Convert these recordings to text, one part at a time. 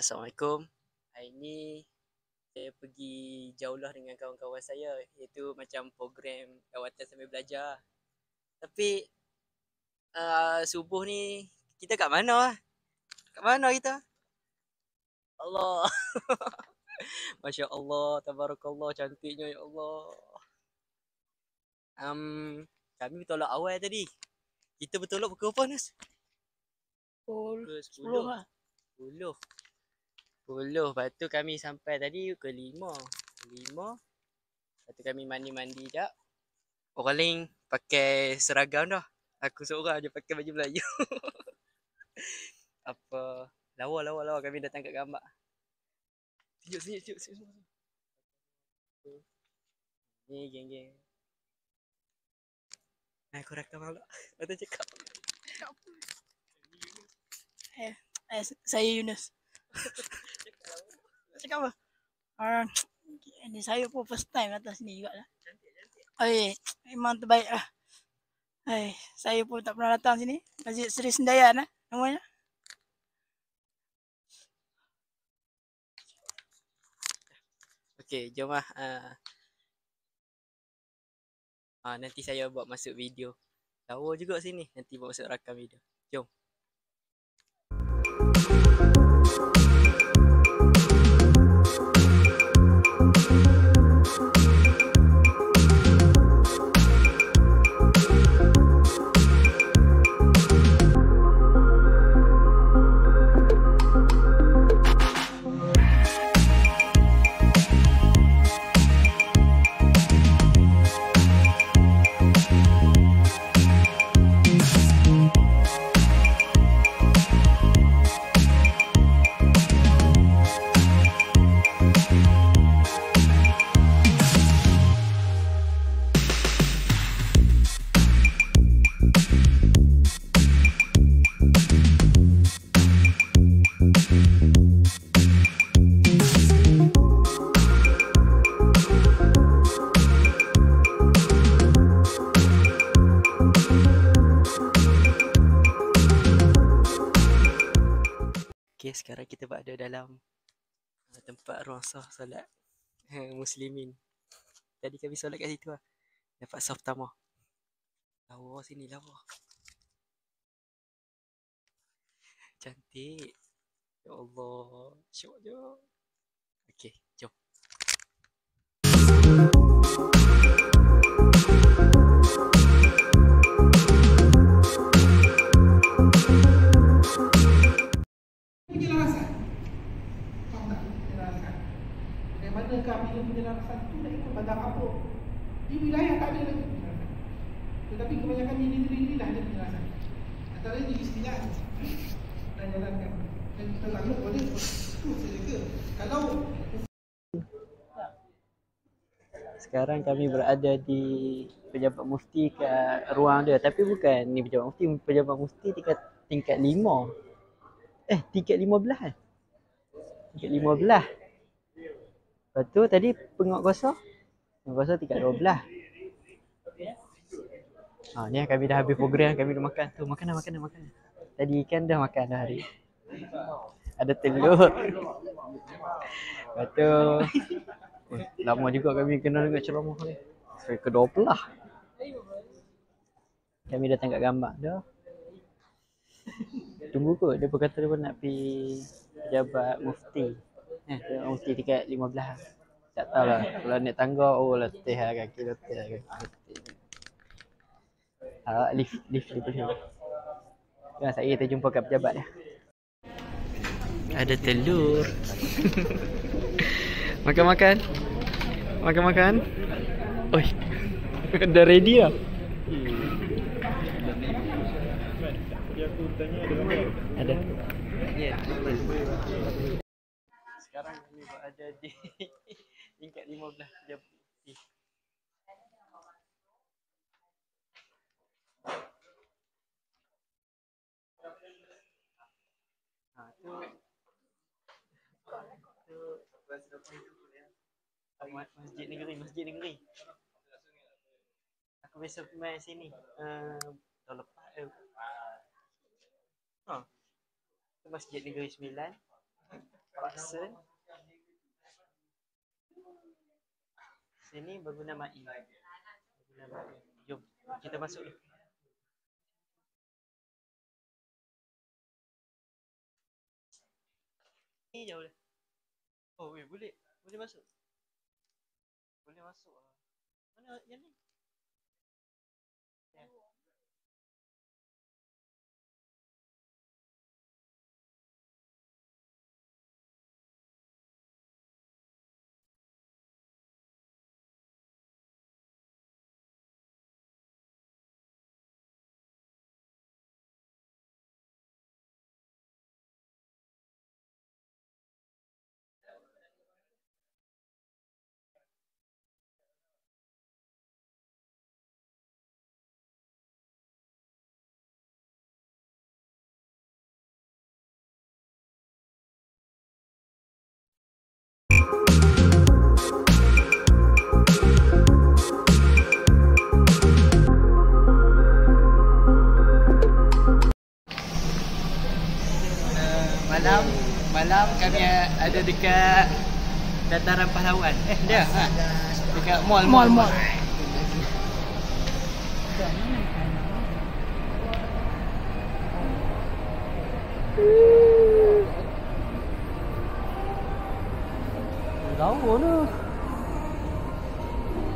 Assalamualaikum. Hari ni saya pergi jauh lah dengan kawan-kawan saya, iaitu macam program lawatan sambil belajar. Tapi subuh ni kita kat mana lah? Kat mana kita? Allah. Masya Allah, tabarakallah, cantiknya ya Allah. Kami bertolak awal tadi. Kita bertolak pukul apa, Nas? Pukul 10 lah. 10. 10. Lepas tu kami sampai tadi ke 5. 5. Lepas tu kami mandi-mandi jap. Orang lain pakai seragam dah. Aku seorang je pakai baju Melayu. Apa? Lawa. Kami datang kat gambar. Sejuk semua. Ni geng-geng. Aku rakam pula. Atau cakap. Saya Yunus. Cakap apa? Ini saya pun first time atas ni juga lah. Memang terbaik lah. Saya pun tak pernah datang sini. Masjid Seri Sendayan lah namanya. Okey, jom lah. Nanti saya buat masuk video. Lawa juga sini. Nanti buat masuk rakam video. Jom. Okay, sekarang kita berada dalam tempat ruang sah solat Muslimin. Tadi kami solat kat situ lah. Dapat sah pertama. Lawa sini, lawa. Cantik. Ya Allah. Syok je. Okay, jom. Penjelasan. Faham tak? Penjelasan. Bagaimanakah bila penjelasan tu nak ikut pada apa? Di wilayah tak ada lagi penjelasan. Tetapi kebanyakan di negeri-negeri dah ada penjelasan. Antara di istilah dan jalankan. Dan kita lalu boleh tu saja ke? Kalau Sekarang kami berada di pejabat mufti kat ruang dia. Tapi bukan ni pejabat mufti. Pejabat mufti tingkat 5. Tingkat 15. Tingkat 15. Lepas tu tadi penguat kuasa. Penguat kuasa tingkat 12. Ni kami dah habis program. Kami dah makan. Tu makanan. Tadi ikan dah makan dah hari. Ada telur. Lepas tu lama juga kami kenal dengan ceramah ni. Sampai ke 12. Kami datang kat gambar dah. Tunggu kot. Dia berkata dia pun nak pergi pejabat mufti. Mufti tingkat 15. Tak tahulah. Kalau naik tangga, letih lah kaki. Lift dia boleh. Jangan saya kita jumpa kat pejabat dia. Ada telur. Makan. Oi. Dah ready lah. Ada. Sekarang kami berada di tingkat 15 pejabat mufti. Tu Masjid Negeri. Aku biasa main sini. Tahun lepas. Masjid Negeri 9. Kawasan sini berguna mai. Jom kita masuk. Ni jauh dah. Oh, boleh masuk. Boleh masuk. Mana yang ni? Ya. Malam kami ada dekat Dataran Pahlawan. Dia dekat mall. Lawa tu.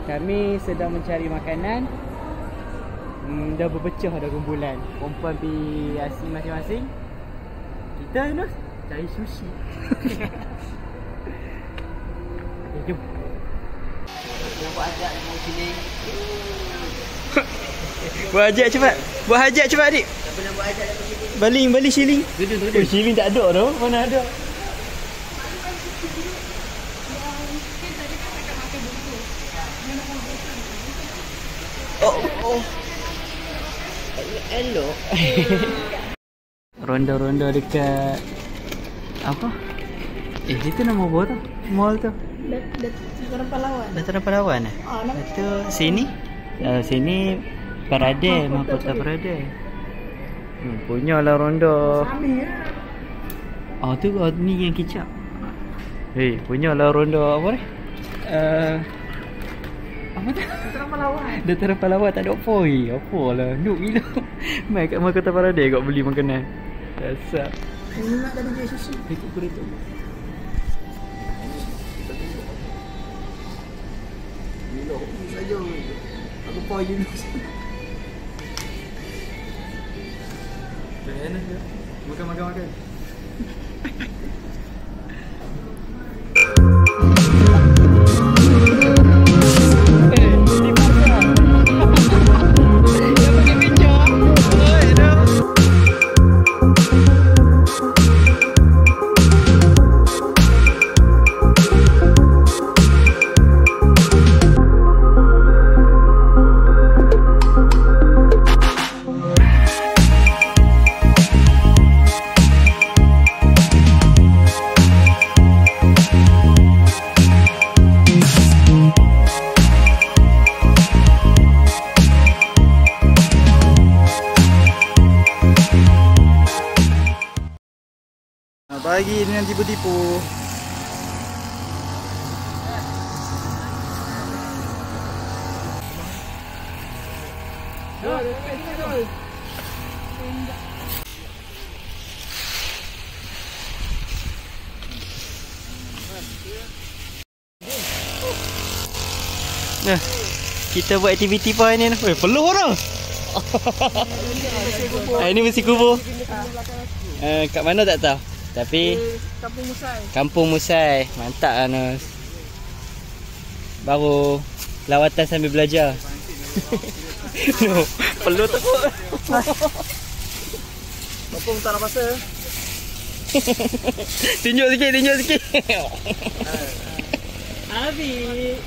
Kami sedang mencari makanan. Dah berpecah dah kumpulan. Perempuan pergi asing masing-masing. Kita ni cari sushi. Okay, jom. Kita buat hajat dengan sini. Buat hajat cepat. Buat hajat cepat adik. Tak pernah buat hajat dalam sini. Baling shilling. Oh, shilling tak ada tu. Mana ada? Oh. Hello. Ronda-ronda dekat apa? Itu nama apa tu? Mall tu? Dataran Pahlawan. Dataran Pahlawan eh? Itu sini? Sini Parade, Mahkota Parade. Punyalah ronda. Sami ya. Tu ni yang kicap. Punyalah ronda apa ni? Apa tu? Dataran Pahlawan. Dataran Pahlawan tak ada apa. Apalah, duk gila. Mai kat Mahkota Parade kau beli makanan. Dasar. Ini nak tadi jual sushi. Itu kereta. Gila, ni saja. Aku payah dulu. Makan. Pagi dengan tipu-tipu. Nah, kita buat aktiviti apa hari ni? Peluh orang. Ini mesti kubur. Kat mana tak tahu. Tapi Kampung Musai. Mantap Anas. Baru lawatan sambil belajar. No, perlu takut. Kampung tak nak masa. Tunjuk sikit. Habis.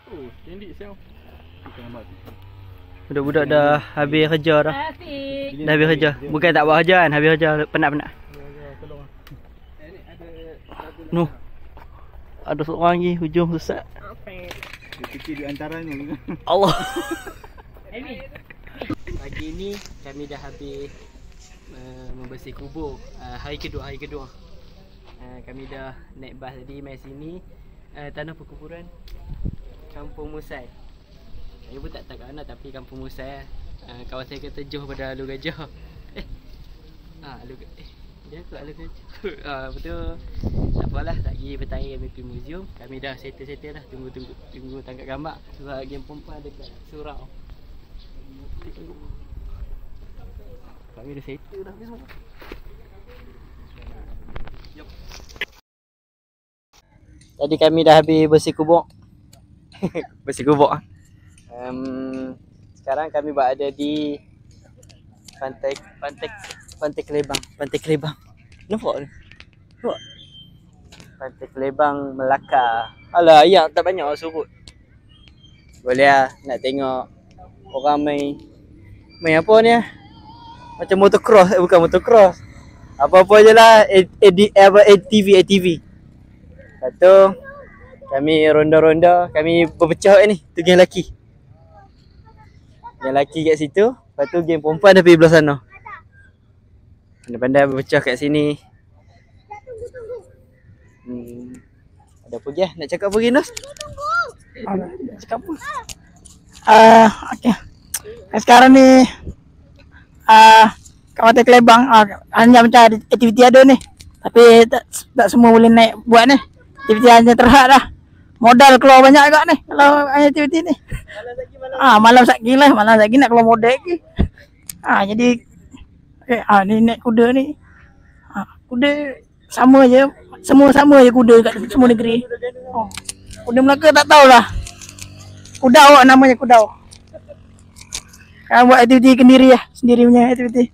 Oh, candik siapa? Budak-budak dah habis kerja dah. Dah habis kerja. Bukan tak buat kerja kan, habis kerja penat-penat. No. Ada seorang lagi hujung sesat. Dia kecil di antaranya. Allah. Pagi ni kami dah habis membersih kubur. Hari kedua. Kami dah naik bas tadi mai sini. Tanah perkuburan Kampung Musai. Saya pun tak tahu kat mana tapi Kampung Musai lah. Kawasan kata jauh pada Alu Gajah. Dia aku Alu Gajah. Betul. Tak apalah, tak pergi petang kami pergi museum. Kami dah settle dah, tunggu tangkap gambar sebab game perempuan dekat surau. Kami dah settle dah ni semua. Jom. Tadi kami dah habis bersih kubur. Bersih kubur. Sekarang kami berada di Pantai Kelebang. Nampak ni? Nampak? Pantai Kelebang, Melaka. Alah, ayat tak banyak orang sebut. Boleh lah nak tengok orang main apa ni lah. Macam motocross, bukan motocross. Apa-apa je lah, ATV. Lepas tu, kami ronda-ronda, kami berpecah ni, tu geng lelaki. Geng lelaki kat situ, lepas tu geng perempuan dah pergi belah sana. Pandai-pandai berpecah kat sini. Ada apa lagi nak cakap apa lagi, Nos? Nak cakap apa? Okay. Sekarang ni kat Pantai Kelebang hanya macam aktiviti ada ni. Tapi tak semua boleh naik buat ni. Aktiviti hanya terhad dah. Modal keluar banyak agak ni kalau aktiviti ni. Malam satgi lah. Malam satgi nak keluar modal lagi. Jadi ni naik kuda ni. Kuda sama je. Semua sama je kuda kat semua negeri. Kuda Melaka tak tahulah. Kudau namanya Kudau. Buat aktiviti sendiri lah. Sendiri punya aktiviti.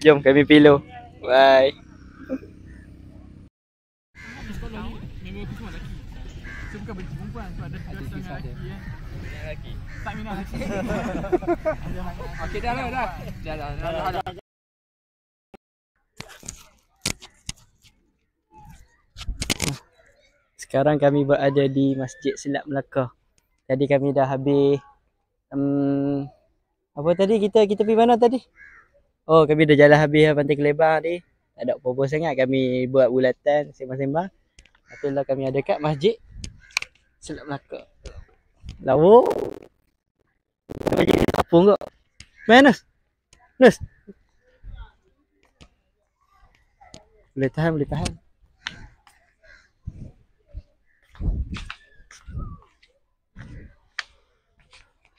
Jom kami pilo. Bye. Okey dah. Sekarang kami berada di Masjid Silat Melaka. Tadi kami dah habis apa tadi kita pergi mana tadi? Oh, kami dah jalan habis Pantai Kelebang tadi. Tak ada apa-apa sangat, kami buat bulatan sembang-sembang. Itulah kami ada kat Masjid Silat Melaka. Lawa. Bagi tapung kok. Mana? Nus. Boleh tahan.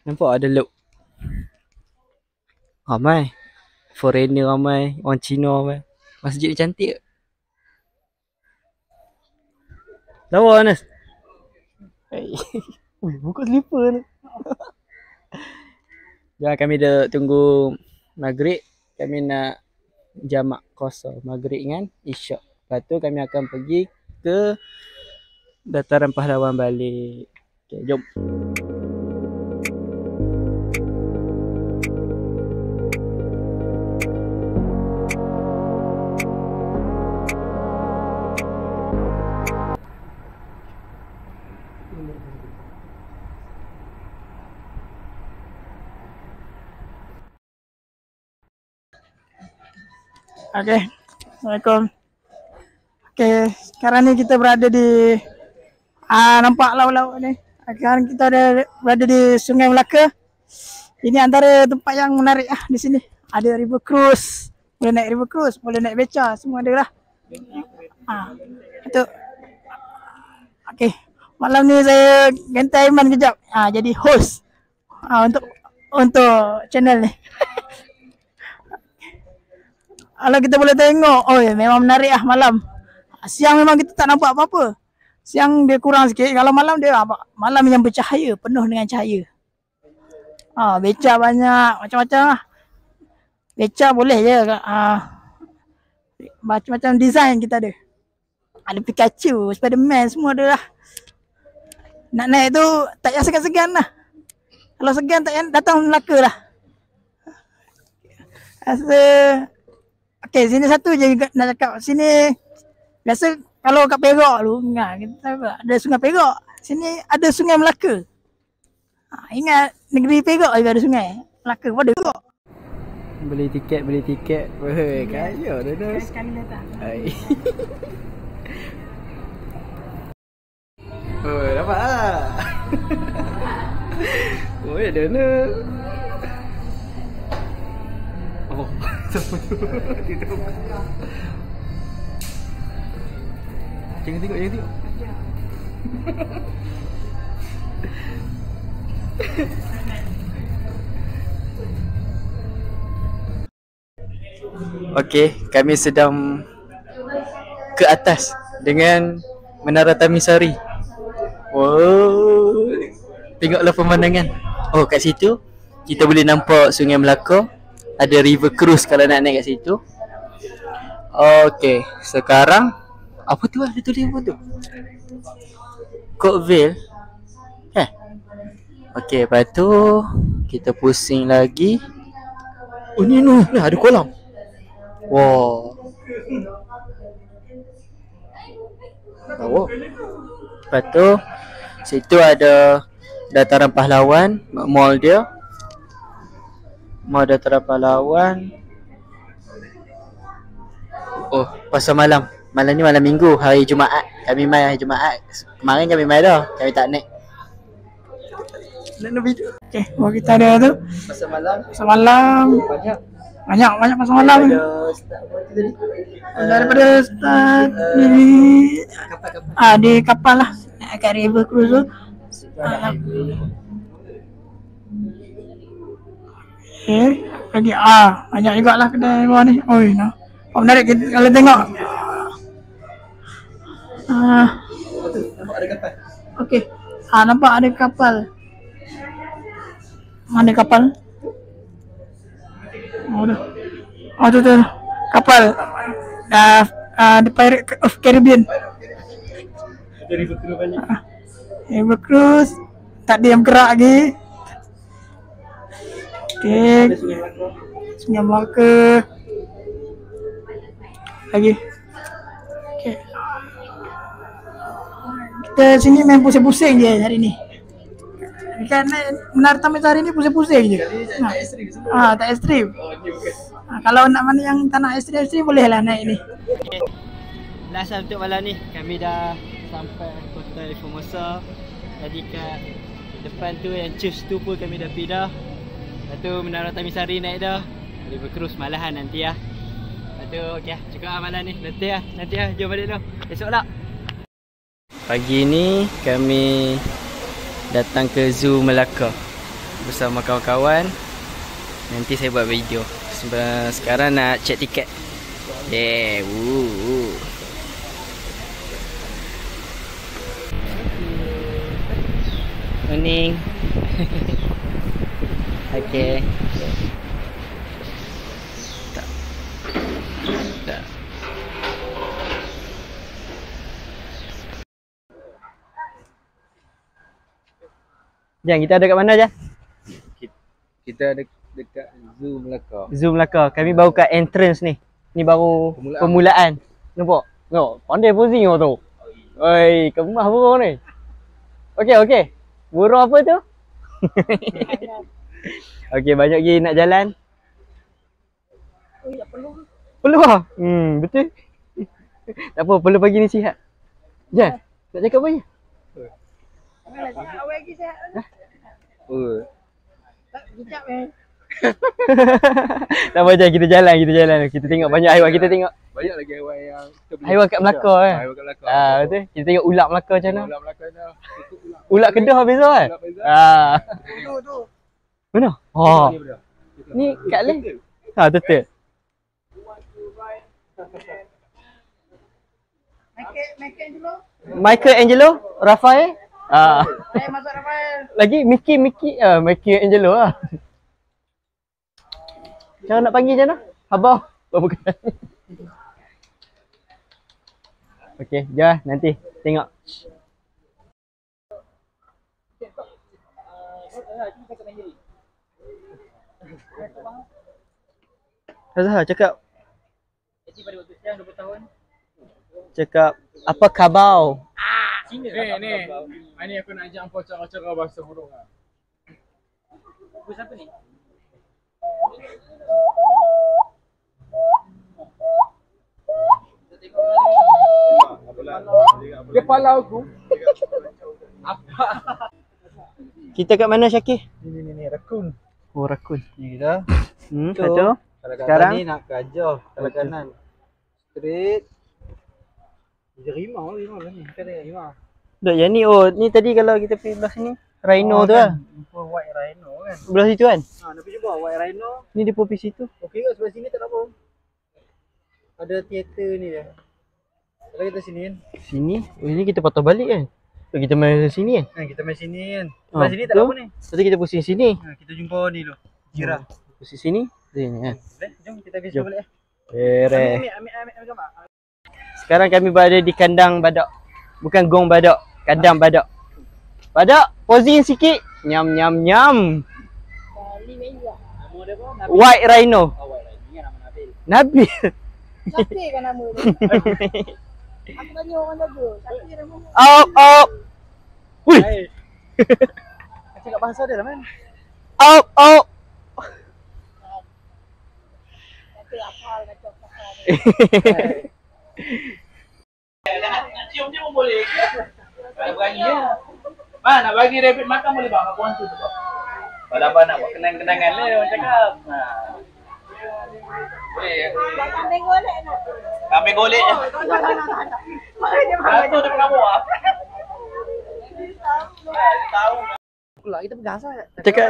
Nampak ada look. Ramai. Foreigner ramai. Orang Cina ramai. Masjid ni cantik. Lawa Anas. Buka slipper ni. Ya, kami dah tunggu maghrib. Kami nak jamak kosong maghrib dengan isyak. Lepas tu kami akan pergi ke Dataran Pahlawan balik. Okay, jom. Okay. Assalamualaikum. Okay. Sekarang ni kita berada di nampak laut-laut ni. Sekarang kita berada di Sungai Melaka. Ini antara tempat yang menarik di sini. Ada river cruise. Boleh naik river cruise, boleh naik beca, semua ada lah. Itu. Okay. Malam ni saya ganti Aiman kejap. Jadi host. Untuk channel ni. Kalau kita boleh tengok, memang menarik malam. Siang memang kita tak nampak apa-apa. Siang dia kurang sikit. Kalau malam dia malam yang bercahaya, penuh dengan cahaya. Beca banyak, macam-macam lah. Beca boleh je. Macam-macam design kita ada. Ada Pikachu, Spiderman, semua ada lah. Nak naik tu tak payah segan-segan lah. Kalau segan tak payah datang Melaka lah. Okay, sini satu je nak cakap. Sini biasa kalau kat Perak tu, kita ada Sungai Perak. Sini ada Sungai Melaka. Ingat negeri Perak juga ada Sungai Melaka pun ada juga. Beli tiket. Weh, kaya dah. Sekali datang. Hai. Oh, dapat lah. Oh, ada ni. Oh, siapa tu? Jangan tengok. Okey, kami sedang ke atas dengan Menara Tamisari. Wow, tengoklah pemandangan. Oh, kat situ kita boleh nampak Sungai Melaka. Ada river cruise kalau nak naik kat situ. Okey, sekarang apa tu ada tulis apa tu? Cookville. Okey, lepas tu kita pusing lagi. Oh ni ada kolam. Wow. Oh. Lepas tu situ ada Dataran Pahlawan, mall dia. Mall Dataran Pahlawan. Oh, pasar malam. Malam ni malam Minggu, hari Jumaat. Kami mai hari Jumaat. Kemarin kami mai dah. Kami tak naik. Nak video. Okey, baru kita ada tu. Pasar malam. Pasar malam. Banyak pasar malam ni. Ada start apa tu tadi? Daripada start di kapal lah. Kat river cruise tu. Okay, lagi banyak jugalah kedai bawah ni. Oi, nah. Oh, menarik kita kalau tengok. Nampak ada kapal. Okey. Nampak ada kapal. Mana kapal? Oh, tu. Kapal. The Pirate of Caribbean. Ada river cruise banyak. River cruise. Tak diam gerak lagi. Okey. Sungai Melaka. Lagi. Okey. Kita sini main pusing-pusing je hari ni. Kan Menara Tamisari ni pusing-pusing je. Tak ekstrim. Kalau nak mana yang tak nak ekstrim boleh lah naik ni. Okay. Last untuk malam ni kami dah sampai Kota Formosa. Tadi kat depan tu yang Chiefs tu pun kami dah pindah. Lepas tu Menara Tamisari naik dah. River cruise malahan nanti lah. Lepas tu okey lah, cukup lah malam ni. Nanti lah jom balik tu. Esok lah. Pagi ni kami datang ke Zoo Melaka bersama kawan-kawan. Nanti saya buat video. Sekarang nak check tiket. Yeah, Morning. Okay. Tak. Jang, kita ada kat mana, Jang? Kita ada dekat Zoo Melaka. Zoo Melaka. Kami baru kat entrance ni. Ni baru permulaan. Nampak? Tengok, pandai posing kau tu. Oi, kemah burung ni. Okey. Burung apa tu? Okey, banyak lagi nak jalan. Oh, tak perlu. Perlu lah. Betul. Tak apa, perlu pagi ni sihat. Jan, nak cakap apa je? Awak lagi sihat. Oh. Tak kejap eh. Tak apa, Jan, kita jalan. Kita tengok banyak haiwan, kita tengok. Banyak lagi haiwan yang Haiwan kat Melaka kan? Haiwan kat Melaka. Betul. Kita tengok ulat Melaka macam mana? Ulat Melaka dah. Ulat Kedah beza kan? Ulat beza. Tu. Mana? Ni kat lain. Betul. Michelangelo, Rafael. Saya masuk Rafael. Lagi Michelangelo lah. Cara nak panggil macam mana? Abah. Bukan. Okey, jom nanti tengok. Azhar cakap. Pada waktu siang 20 tahun. Cakap apa khabar? Ni. Ini aku nak ajak hangpa cara-cara bahasa burung ah. Siapa ni? Dia palau aku. Kita kat mana Syakir? Ni rakun. Oh, rakun. Ni kita. Satu. Kalau kat Sekarang? ni nak ke ajar. Kalau kanan straight. Dia rimau lah ni. Kita ada rimau. Dok, yang ni ni tadi kalau kita pergi belah sini, rhino tu lah. Jumpa white rhino kan. Belah situ kan? Nak pergi jumpa white rhino. Ni dia pergi situ. Okey ke sebelah sini tak ada apa. Ada teater ni dia. Kalau kita sini kan. Sini? Oh, ini kita patah balik kan? So, kita main sini kan? Kita main sini kan. Sebelah sini tak ada betul. apa ni. Lepas tu kita pusing sini. Kita jumpa ni dulu. Jirah. Pusing sini. Sini kan? Boleh? Jom kita pergi Jom. balik. Ambil gambar. Sekarang kami berada di kandang badak. Bukan gong badak. Kandang badak. Badak, posing sikit. Nyam nyam nyam. Nama dia apa? White rhino. White rhino. Ni nama Nabil. Nabil. Syakir kan nama dia. Aku tanya orang jaga. Syakir nama dia. Up. Wih. Cakap bahasa dia lah man. Up. Syakir hafal macam pasal. Nak cium pun boleh. Kalau berani ya. Bang, nak bagi rabbit makan boleh bang? Aku hantu tu bang. Kalau abang nak buat kenang-kenangan ni, orang cakap. Boleh. Kambing golek nak. Kambing golek. Satu dia pengamu ah. Dia tahu. Pula kita pegang sah. Cakap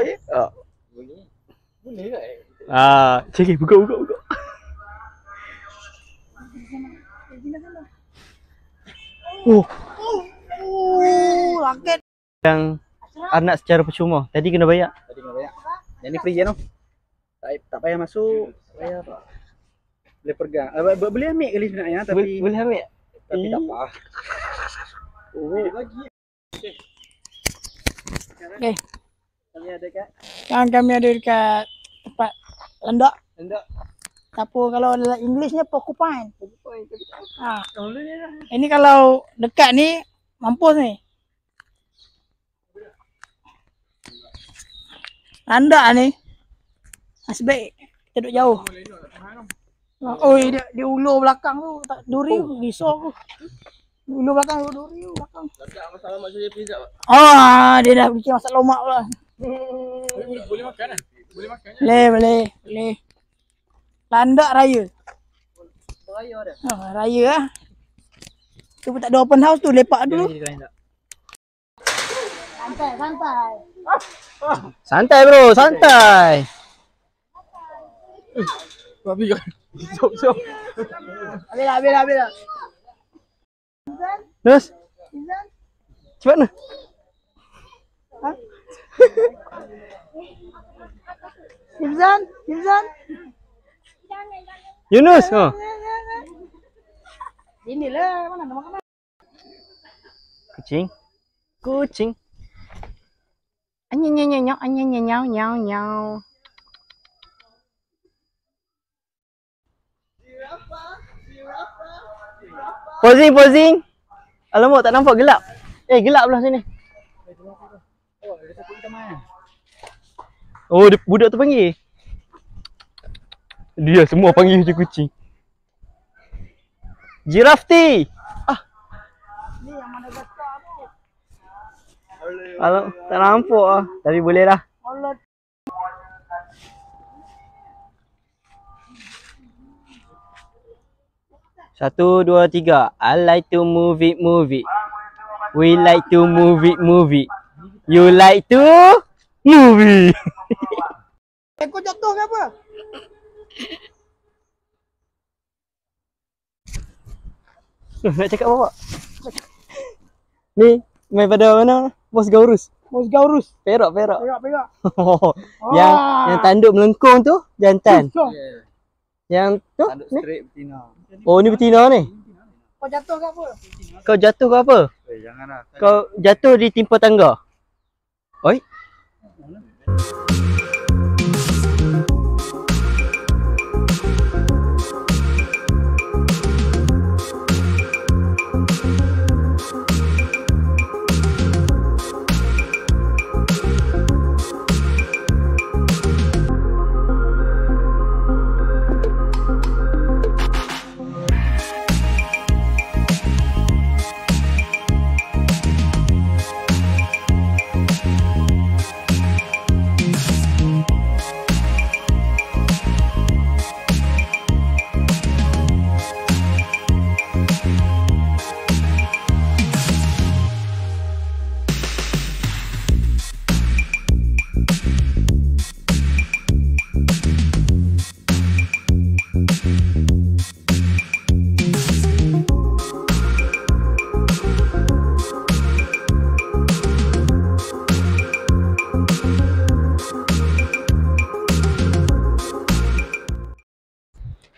Boleh ke? Cakap buka. Raket. Yang anak secara percuma. Tadi kena bayar. Tadi kena banyak. Yang ni free je no. Tak payah masuk. Tak payah apa. Boleh pegang. Boleh ambil kali sebenarnya tapi Boleh ambil? tapi tak apa. Okey. Kami ada kat Sekarang kami ada dekat tempat lendak. hendak Apa kalau dalam Englishnya porcupine. Ha. boleh ni lah. Ini kalau dekat ni mampus ni. Landak ni. Sebaik kita duduk jauh. Oh, dia ulur belakang tu, tak duri tu, risau aku. Ulur belakang tu, duri tu belakang. Masalah mak saya pizza pak. Dia dah bikin masak lomak pula. Boleh makan kan? Boleh makan. Boleh. Landak raya. Beraya dah. Raya lah. Tu pun tak ada open house tu, lepak dulu. Santai bro, santai. Babi kan. Jom. Habis lah. Terus? Cepat mana? Hifzan. Yunus. Inilah mana nak makan. Kucing. Nyau. Posing. Alamak, tak nampak gelap. Gelap belah sini. Oh, budak tu panggil. Dia semua panggil je kucing. Giraffe. Ni yang mana besar tu. Alamak, tak nampak ah. Tapi boleh lah. Allah. Satu, dua, tiga. I like to move it. We like to move it. You like to move it. Kau jatuh ke apa? Nak cakap apa pak? Ni main pada mana? Bos Gaurus. Perak. Perak. yang tanduk melengkung tu jantan. Yang tu Tanduk ni. straight betina. Oh ni betina ni. Kau jatuh ke apa? Kau jatuh ke apa? Janganlah. Kau jatuh di timpa tangga. Oi.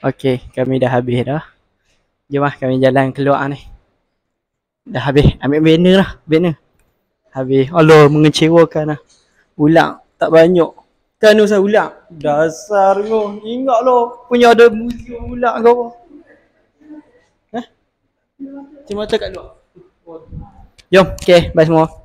Okey, kami dah habis dah. Jom lah kami jalan keluar ni. Dah habis. Ambil banner lah. Banner. Habis. Allah, mengecewakan lah. Ulang tak banyak. Kan usah ulang. Dasar kau. Ingat lo. Punya ada museum ulang kau. Hah? Macam kat luar. Jom. Okay. Bye semua.